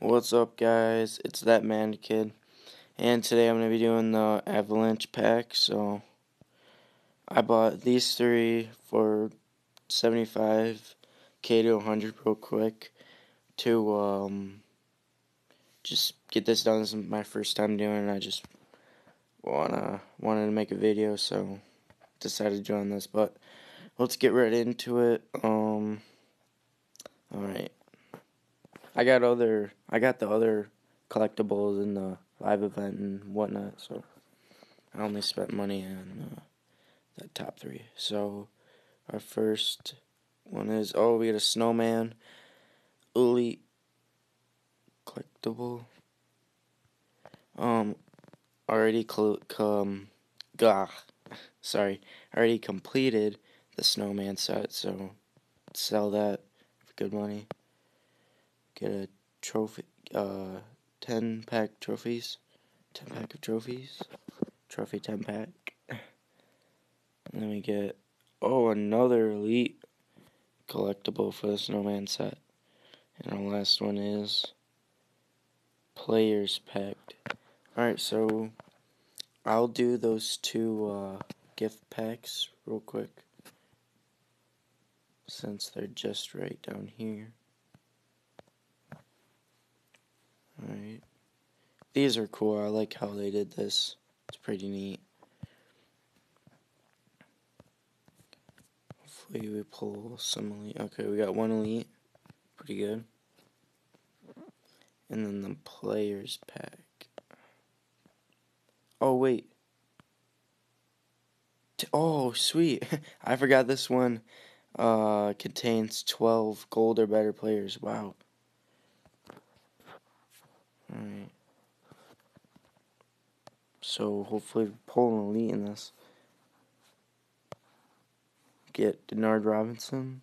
What's up, guys? It's that man kid, and today I'm gonna be doing the Avalanche pack. So I bought these three for 75k to 100 real quick to just get this done. This is my first time doing it. I just wanted to make a video, so decided to join this. But let's get right into it. All right. I got the other collectibles in the live event and whatnot, so I only spent money on the top three. So our first one is, we got a snowman, elite collectible. Already already completed the snowman set, so sell that for good money. Get a trophy, 10 pack trophies, 10 pack of trophies, trophy 10 pack. And then we get, another elite collectible for the snowman set. And our last one is players packed. Alright, so I'll do those two gift packs real quick, since they're just right down here. Alright. These are cool. I like how they did this. It's pretty neat. Hopefully we pull some elite. Okay, we got one elite. Pretty good. And then the players pack. Oh, wait. Oh, sweet. I forgot this one contains 12 gold or better players. Wow. Alright. So hopefully we pull an elite in this. Get Denard Robinson.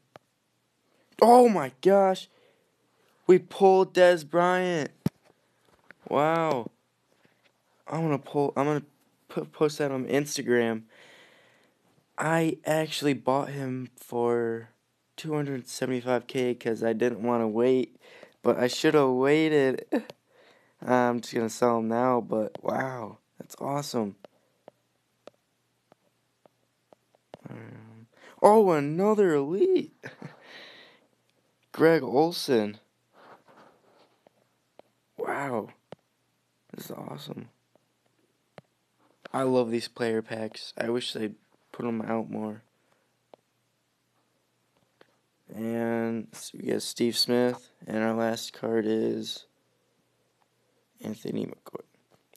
Oh my gosh. We pulled Des Bryant. Wow. I'm gonna post that on Instagram. I actually bought him for 275k because I didn't want to wait, but I should have waited. I'm just gonna sell him now, but wow, that's awesome. Another elite. Greg Olson. Wow, this is awesome. I love these player packs. I wish they'd put them out more. And we got Steve Smith, and our last card is Anthony McCoy.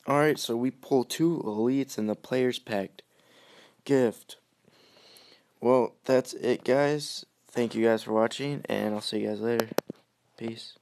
Alright, so we pull two elites in the players pack gift. Well, that's it, guys. Thank you guys for watching, and I'll see you guys later. Peace.